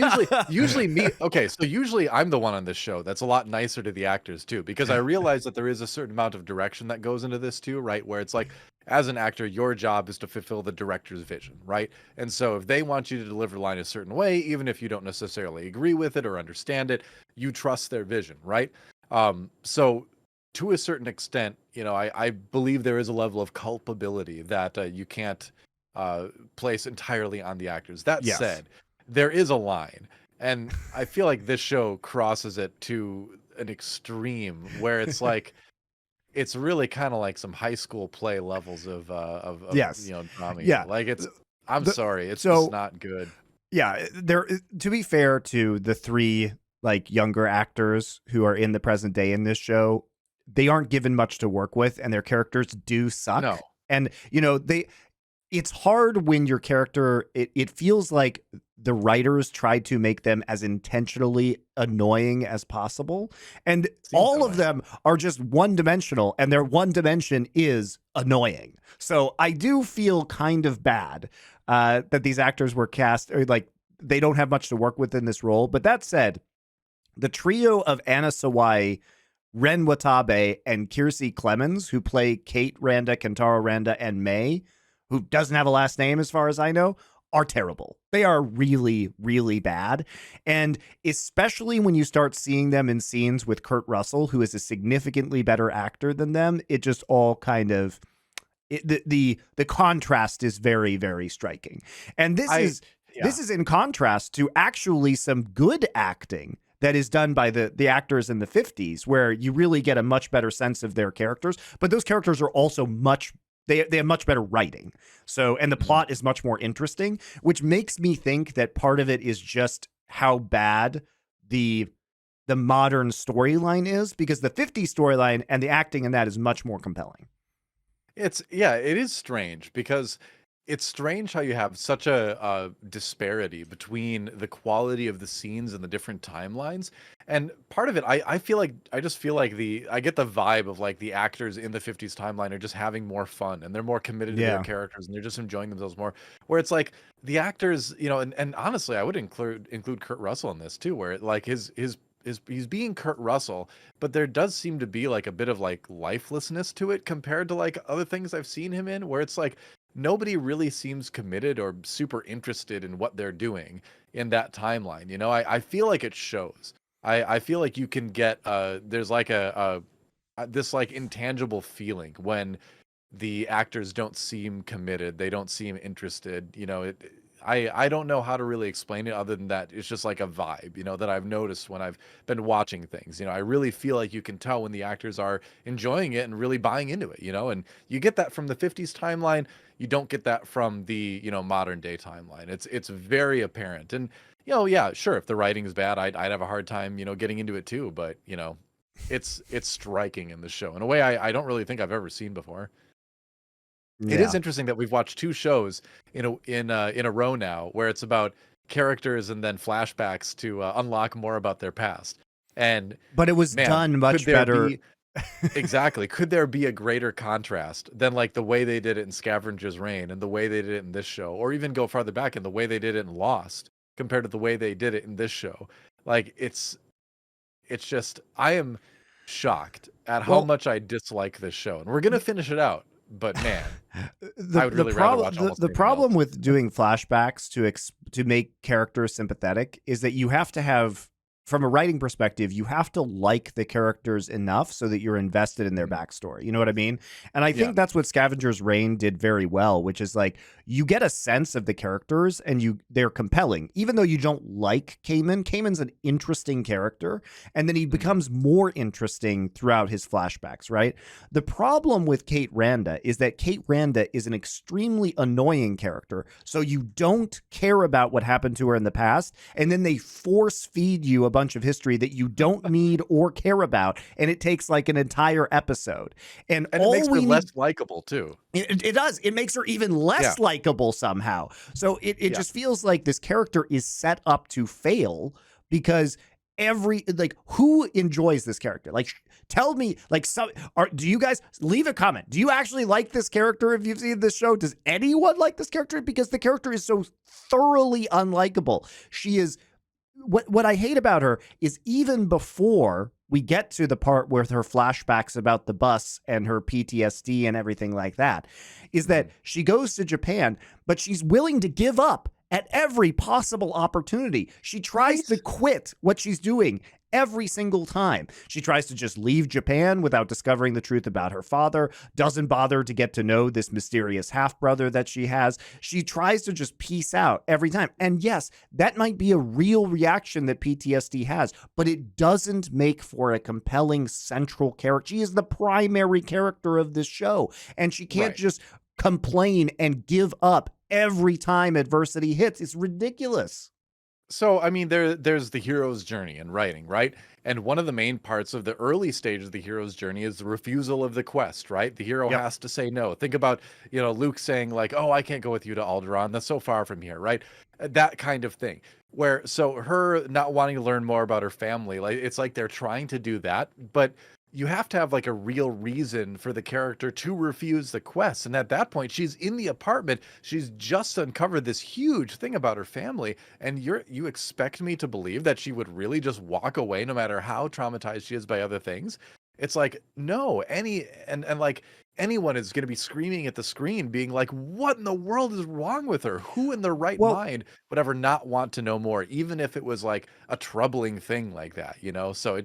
usually me. Okay, so usually I'm the one on this show that's a lot nicer to the actors too, because I realize that there is a certain amount of direction that goes into this too, right? Where it's like, as an actor, your job is to fulfill the director's vision, right? And so if they want you to deliver a line a certain way, even if you don't necessarily agree with it or understand it, you trust their vision, right? So to a certain extent, I believe there is a level of culpability that you can't place entirely on the actors. That said, there is a line, and I feel like this show crosses it to an extreme where it's like it's really kind of like some high school play levels of drama. Yeah, like I'm sorry, it's just not good. Yeah, to be fair to the three like younger actors who are in the present day in this show, they aren't given much to work with, and their characters do suck. No. And it's hard when your character, it feels like the writers tried to make them as intentionally annoying as possible. And all of them are just one-dimensional, and their one dimension is annoying. So I do feel kind of bad that these actors were cast, or like they don't have much to work with in this role. But that said, the trio of Anna Sawai, Ren Watabe, and Kiersey Clemens, who play Kate Randa, Kentaro Randa, and May, who doesn't have a last name as far as I know, are terrible. They are really, really bad. And especially when you start seeing them in scenes with Kurt Russell, who is a significantly better actor than them, it just all kind of, the contrast is very, very striking. And this is in contrast to actually some good acting that is done by the actors in the 50s, where you really get a much better sense of their characters. But those characters are also they have much better writing. So, and the plot is much more interesting, which makes me think that part of it is just how bad the modern storyline is, because the 50s storyline and the acting in that is much more compelling. It is strange, because it's strange how you have such a disparity between the quality of the scenes and the different timelines. And part of it, I feel like, I just feel like I get the vibe of like the actors in the 50s timeline are just having more fun, and they're more committed to their characters, and they're just enjoying themselves more. Where it's like the actors, and honestly, I would include Kurt Russell in this too, where like he's being Kurt Russell, but there does seem to be like a bit of like lifelessness to it compared to like other things I've seen him in, where it's like nobody really seems committed or super interested in what they're doing in that timeline. I feel like it shows. I feel like you can get there's like this like intangible feeling when the actors don't seem committed, they don't seem interested. I don't know how to really explain it other than that it's just like a vibe, that I've noticed when I've been watching things. I really feel like you can tell when the actors are enjoying it and really buying into it, and you get that from the 50s timeline. You don't get that from the, modern day timeline. It's very apparent. And, yeah, sure, if the writing is bad, I'd have a hard time, getting into it too. But, it's striking in the show in a way I don't really think I've ever seen before. Yeah. It is interesting that we've watched two shows in a row now, where it's about characters and then flashbacks to unlock more about their past. But it was done much better. Exactly. Could there be a greater contrast than like the way they did it in Scavenger's Reign and the way they did it in this show, or even go farther back in the way they did it in Lost compared to the way they did it in this show? Like it's just, I am shocked at how much I dislike this show, and we're gonna finish it out. But man, I would really rather watch almost the problem with doing flashbacks to make characters sympathetic is that you have to have, from a writing perspective, you have to like the characters enough so that you're invested in their backstory. You know what I mean? And I think that's what Scavenger's Reign did very well, which is like you get a sense of the characters and they're compelling, even though you don't like Kamen. Kamen's an interesting character, and then he becomes more interesting throughout his flashbacks, right? The problem with Kate Randa is that Kate Randa is an extremely annoying character, so you don't care about what happened to her in the past, and then they force feed you a bunch of history that you don't need or care about, and it takes like an entire episode. And it makes her less likable too. It does. It makes her even less likable somehow. So it just feels like this character is set up to fail, because who enjoys this character? Like, tell me, like, do you guys leave a comment? Do you actually like this character if you've seen this show? Does anyone like this character? Because the character is so thoroughly unlikable. She is. What I hate about her is, even before we get to the part with her flashbacks about the bus and her PTSD and everything like that, is that she goes to Japan, but she's willing to give up at every possible opportunity. She tries to quit what she's doing every single time. She tries to just leave Japan without discovering the truth about her father, doesn't bother to get to know this mysterious half-brother that she has. She tries to just peace out every time. And yes, that might be a real reaction that PTSD has, but it doesn't make for a compelling central character. She is the primary character of this show, and she can't just complain and give up every time adversity hits. It's ridiculous. So, I mean, there's the hero's journey in writing, right? And one of the main parts of the early stage of the hero's journey is the refusal of the quest, right? The hero has to say no. Think about, Luke saying like, oh, I can't go with you to Alderaan. That's so far from here, right? That kind of thing. So her not wanting to learn more about her family, like it's like they're trying to do that, but you have to have like a real reason for the character to refuse the quest. And at that point, she's in the apartment. She's just uncovered this huge thing about her family. And you expect me to believe that she would really just walk away no matter how traumatized she is by other things? It's like, no, like anyone is going to be screaming at the screen being like, what in the world is wrong with her? Who in their right mind would ever not want to know more, even if it was like a troubling thing like that, So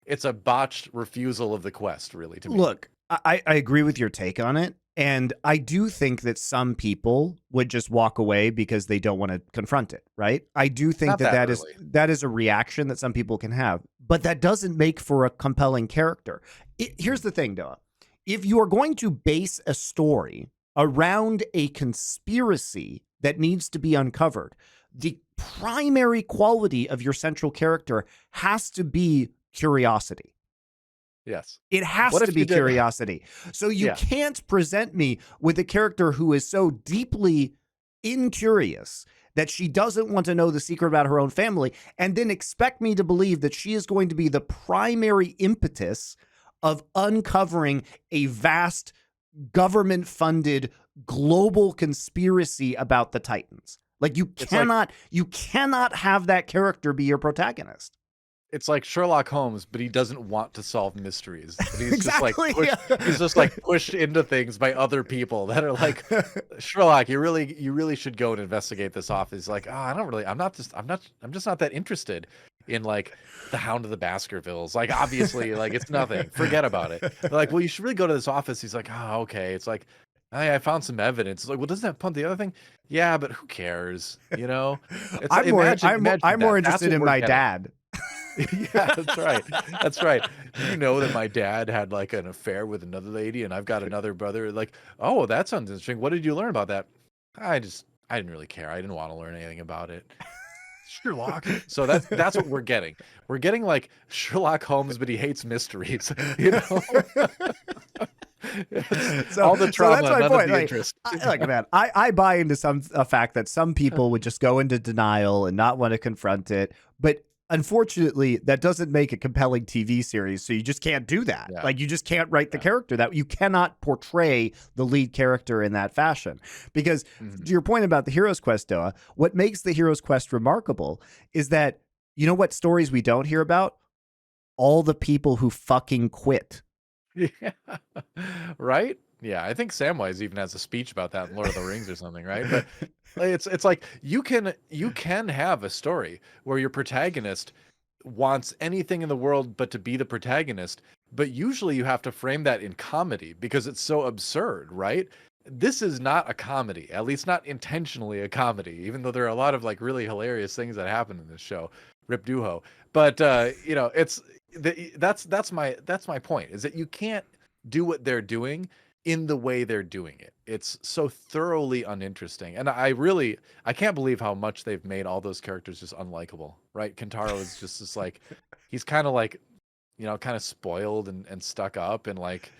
it's a botched refusal of the quest, really, to me. Look, I agree with your take on it. And I do think that some people would just walk away because they don't want to confront it, right? I do think Not that that that is a reaction that some people can have, but that doesn't make for a compelling character. Here's the thing, Doa. If you are going to base a story around a conspiracy that needs to be uncovered, the primary quality of your central character has to be curiosity. Yes. It has What to if be you did- curiosity. So you Yeah. can't present me with a character who is so deeply incurious that she doesn't want to know the secret about her own family and then expect me to believe that she is going to be the primary impetus of uncovering a vast government-funded global conspiracy about the Titans. Like you cannot have that character be your protagonist. It's like Sherlock Holmes, but he doesn't want to solve mysteries. But he's Exactly. he's just like pushed into things by other people that are like, Sherlock, you really should go and investigate this office. He's like, oh, I'm just not that interested in like the Hound of the Baskervilles. Like obviously, like it's nothing. Forget about it. They're like, well, you should really go to this office. He's like, oh, okay. It's like, I found some evidence. It's like, well, doesn't that pump the other thing? Yeah, but who cares? You know? It's I'm more that. That's interested what in we're my getting. dad. Yeah, that's right. That's right. You know that my dad had like an affair with another lady, and I've got another brother. Like, oh, that sounds interesting. What did you learn about that? I didn't really care. I didn't want to learn anything about it. Sherlock. So that's what we're getting. We're getting like Sherlock Holmes, but he hates mysteries. You know. All the trauma, that's my none point. of the Like, interest. Man, I buy into a fact that some people would just go into denial and not want to confront it, but unfortunately, that doesn't make a compelling TV series, so you just can't do that. Yeah. Like, you just can't write the character that you cannot portray the lead character in that fashion. Because to your point about the Hero's Quest, Doa, what makes the Hero's Quest remarkable is that, you know what stories we don't hear about? All the people who fucking quit. Yeah. Right? Yeah, I think Samwise even has a speech about that in Lord of the Rings or something, right? But it's like you can have a story where your protagonist wants anything in the world but to be the protagonist, but usually you have to frame that in comedy because it's so absurd, right? This is not a comedy, at least not intentionally a comedy, even though there are a lot of like really hilarious things that happen in this show. Rip Duho. But you know, that's my point, is that you can't do what they're doing in the way they're doing it. It's so thoroughly uninteresting. And I can't believe how much they've made all those characters just unlikable, right? Kentaro is just this like, he's kind of like, you know, kind of spoiled and stuck up and like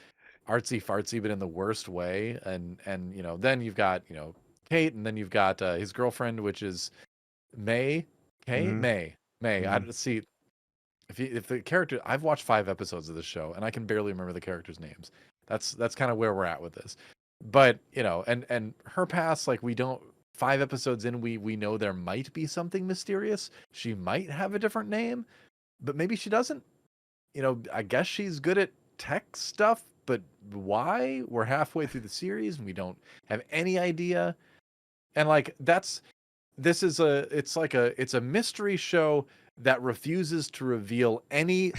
artsy fartsy, but in the worst way. And you know, then you've got, you know, Kate, and then you've got his girlfriend, which is May. May. I see. If the character, I've watched 5 episodes of this show and I can barely remember the characters' names. That's kind of where we're at with this. But, you know, and her past, like 5 episodes in, we know there might be something mysterious. She might have a different name, but maybe she doesn't. You know, I guess she's good at tech stuff, but why? We're halfway through the series and we don't have any idea. And like it's a mystery show that refuses to reveal any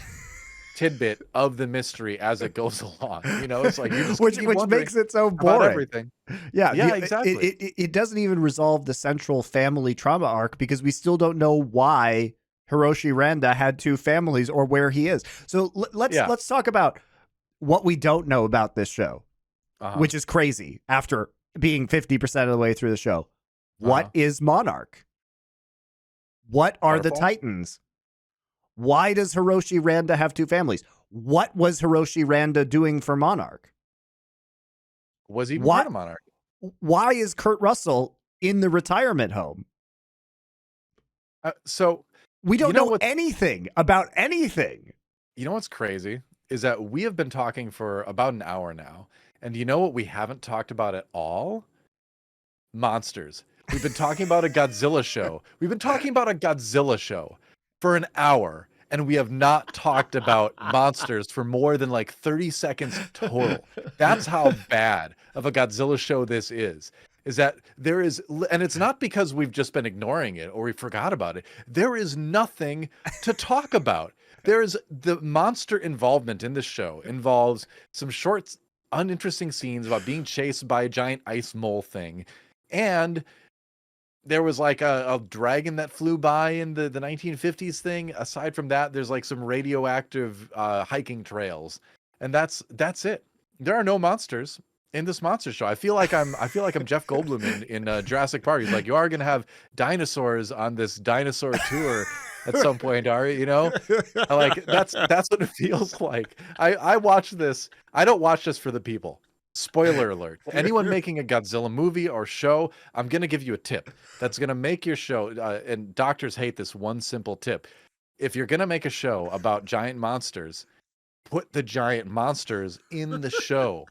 tidbit of the mystery as it goes along. You know, it's like you just which makes it so boring. Everything. Yeah, Exactly. It doesn't even resolve the central family trauma arc because we still don't know why Hiroshi Randa had 2 families or where he is. So let's talk about what we don't know about this show, which is crazy after being 50% of the way through the show. What is Monarch? What are the Titans? Why does Hiroshi Randa have 2 families? What was Hiroshi Randa doing for Monarch? Was he part of Monarch? Why is Kurt Russell in the retirement home? So we don't know anything about anything. You know what's crazy is that we have been talking for about an hour now. And you know what we haven't talked about at all? Monsters. We've been talking about a Godzilla show. We've been talking about a Godzilla show for an hour, and we have not talked about monsters for more than like 30 seconds total. That's how bad of a Godzilla show this is. is that there is, and it's not because we've just been ignoring it or we forgot about it. There is nothing to talk about. There's the monster involvement in the show involves some short, uninteresting scenes about being chased by a giant ice mole thing. And there was like a dragon that flew by in the 1950s thing. Aside from that, there's like some radioactive hiking trails. And that's it. There are no monsters in this monster show. I feel like I'm Jeff Goldblum in Jurassic Park. He's like, you are gonna have dinosaurs on this dinosaur tour at some point, Ari. You know, like that's what it feels like. I watch this. I don't watch this for the people. Spoiler alert. Anyone making a Godzilla movie or show, I'm gonna give you a tip that's gonna make your show. And doctors hate this one simple tip. If you're gonna make a show about giant monsters, put the giant monsters in the show.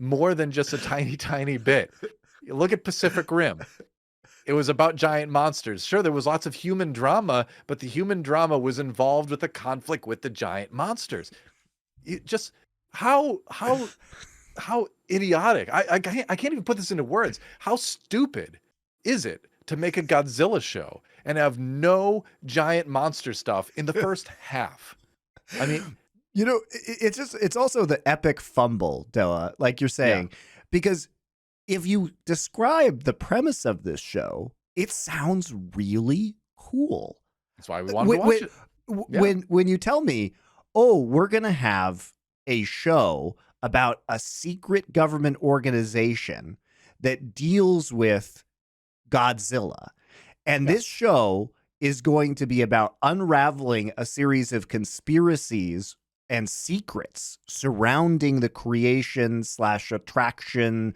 More than just a tiny bit. Look at Pacific Rim. It was about giant monsters. Sure, there was lots of human drama, but the human drama was involved with a conflict with the giant monsters. It just how idiotic. I can't even put this into words. How stupid is it to make a Godzilla show and have no giant monster stuff in the first half? I mean, you know, it's also the epic fumble, DoA, like you're saying, because if you describe the premise of this show, it sounds really cool. That's why we wanted to watch it. When you tell me, oh, we're going to have a show about a secret government organization that deals with Godzilla, and this show is going to be about unraveling a series of conspiracies and secrets surrounding the creation / attraction,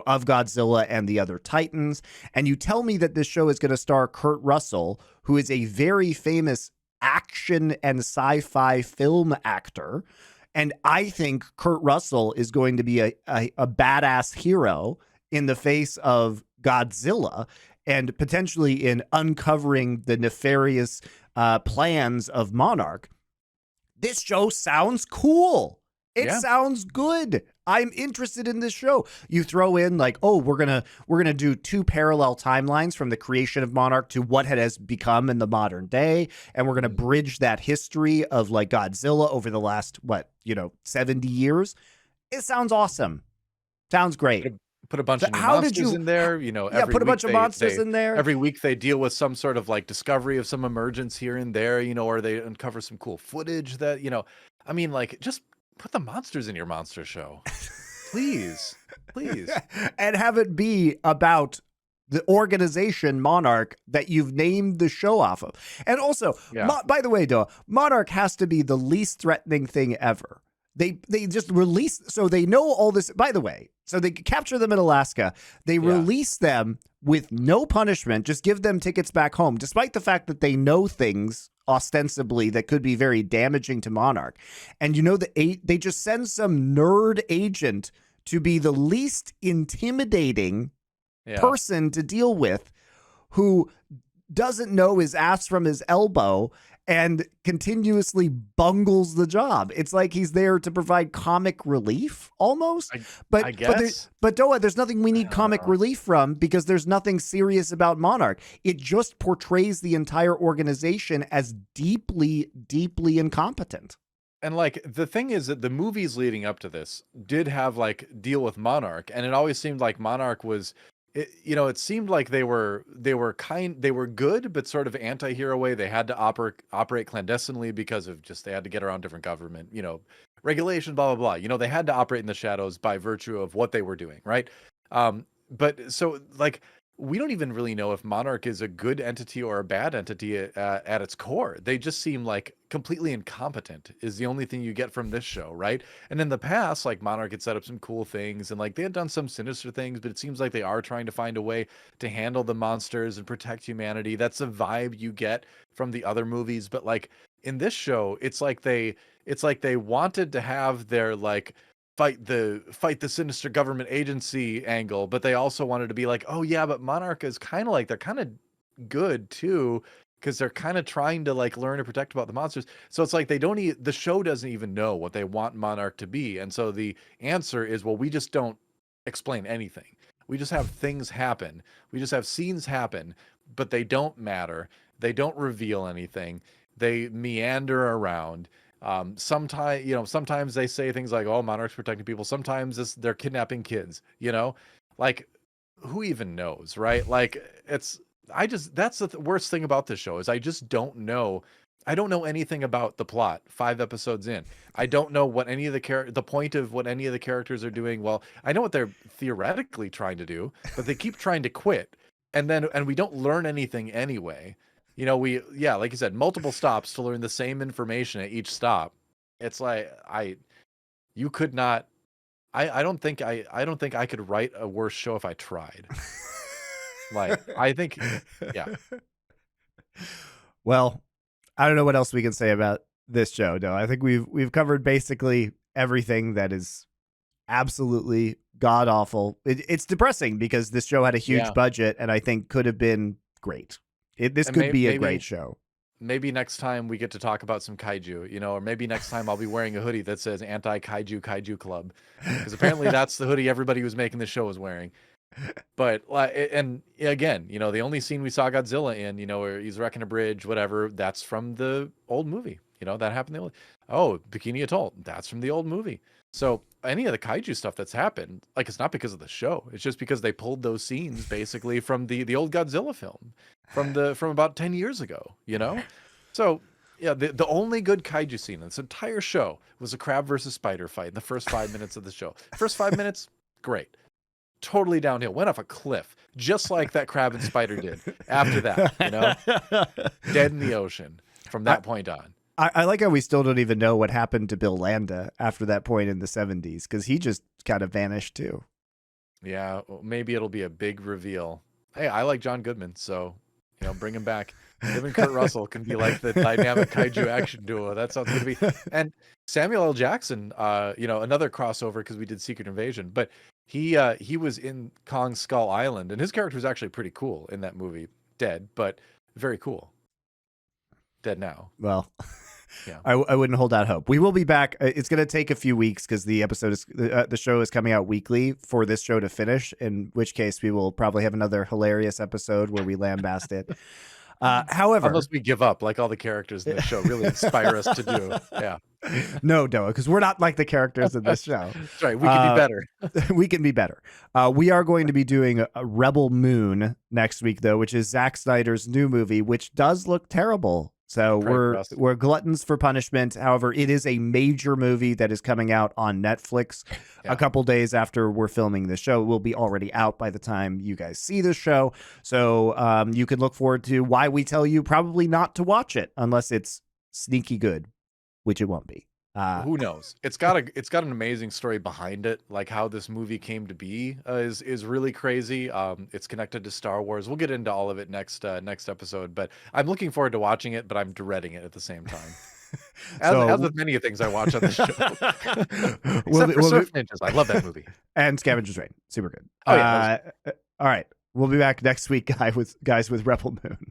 of Godzilla and the other Titans. And you tell me that this show is going to star Kurt Russell, who is a very famous action and sci-fi film actor. And I think Kurt Russell is going to be a badass hero in the face of Godzilla and potentially in uncovering the nefarious plans of Monarch. This show sounds cool. It sounds good. I'm interested in this show. You throw in like, oh, we're gonna do 2 parallel timelines from the creation of Monarch to what it has become in the modern day, and we're gonna bridge that history of like Godzilla over the last 70 years. It sounds awesome. Sounds great. Put a bunch of new monsters in there, put a bunch of monsters in there. Every week they deal with some sort of like discovery of some emergence here and there, or they uncover some cool footage that, I mean, like, just put the monsters in your monster show. Please. And have it be about the organization Monarch that you've named the show off of. And also, by the way, DoA, Monarch has to be the least threatening thing ever. They just release, so they know all this. By the way, so they capture them in Alaska. They release them with no punishment. Just give them tickets back home, despite the fact that they know things ostensibly that could be very damaging to Monarch. And they just send some nerd agent to be the least intimidating person to deal with, who doesn't know his ass from his elbow and continuously bungles the job. It's like he's there to provide comic relief almost. I guess. But DoA, there's nothing we need comic relief from, because there's nothing serious about Monarch. It just portrays the entire organization as deeply, deeply incompetent. And like, the thing is that the movies leading up to this did have like deal with Monarch, and it always seemed like Monarch was, it seemed like they were good, but sort of anti-hero way. They had to operate clandestinely because of just, they had to get around different government, regulation, blah, blah, blah. They had to operate in the shadows by virtue of what they were doing. Right. But so like, we don't even really know if Monarch is a good entity or a bad entity at its core. They just seem like completely incompetent is the only thing you get from this show, right? And in the past, like, Monarch had set up some cool things, and like they had done some sinister things, but it seems like they are trying to find a way to handle the monsters and protect humanity. That's the vibe you get from the other movies. But like in this show, it's like they wanted to have their like fight the sinister government agency angle, but they also wanted to be like, oh yeah, but Monarch is kind of like, they're kind of good too, because they're kind of trying to like learn and protect about the monsters. So it's like the show doesn't even know what they want Monarch to be, and so the answer is, well, we just don't explain anything. We just have things happen. We just have scenes happen, but they don't matter. They don't reveal anything. They meander around. Sometimes they say things like, "Oh, Monarch's protecting people." Sometimes they're kidnapping kids. Like who even knows, right? Like that's the worst thing about this show is I just don't know. I don't know anything about the plot 5 episodes in. I don't know what any of the point of what any of the characters are doing. Well, I know what they're theoretically trying to do, but they keep trying to quit. And we don't learn anything anyway. Like you said, multiple stops to learn the same information at each stop. It's like you could not. I don't think I could write a worse show if I tried. Like I think, yeah. Well, I don't know what else we can say about this show. No, I think we've covered basically everything that is absolutely god awful. It's depressing because this show had a huge budget and I think could have been great. This could be a great show. Maybe next time we get to talk about some kaiju, or maybe next time I'll be wearing a hoodie that says Anti-Kaiju Club, because apparently that's the hoodie everybody who's making the show is wearing. But and again, the only scene we saw Godzilla in, where he's wrecking a bridge, whatever, that's from the old movie. That happened. Bikini Atoll, that's from the old movie. So any of the kaiju stuff that's happened, like, it's not because of the show. It's just because they pulled those scenes basically from the old Godzilla film from about 10 years ago. So yeah, the only good kaiju scene in this entire show was a crab versus spider fight in the first 5 minutes of the show. First 5 minutes, great. Totally downhill, went off a cliff, just like that crab and spider did. After that, dead in the ocean from that point on. I like how we still don't even know what happened to Bill Landa after that point in the 70s, because he just kind of vanished too. Yeah, maybe it'll be a big reveal. Hey, I like John Goodman, so bring him back. Him and Kurt Russell can be like the dynamic kaiju action duo. That sounds good to me. And Samuel L. Jackson, another crossover because we did Secret Invasion, but he was in Kong Skull Island, and his character was actually pretty cool in that movie. Dead, but very cool. Dead now. Well, yeah, I wouldn't hold out hope. We will be back. It's going to take a few weeks because the show is coming out weekly for this show to finish, in which case we will probably have another hilarious episode where we lambast it. However, unless we give up, like all the characters in the show really inspire us to do. Yeah. No, DoA, because we're not like the characters in this show. That's right. We can be better. We can be better. We are going to be doing a Rebel Moon next week, though, which is Zack Snyder's new movie, which does look terrible. So we're gluttons for punishment. However, it is a major movie that is coming out on Netflix a couple days after we're filming the show. It will be already out by the time you guys see the show. So you can look forward to why we tell you probably not to watch it unless it's sneaky good, which it won't be. Who knows? It's got an amazing story behind it. Like how this movie came to be is really crazy. It's connected to Star Wars. We'll get into all of it next episode. But I'm looking forward to watching it, but I'm dreading it at the same time. As with many things I watch on this show, except for Surf Ninjas. I love that movie. And Scavenger's Reign, super good. Oh yeah. All right, we'll be back next week, guys with Rebel Moon.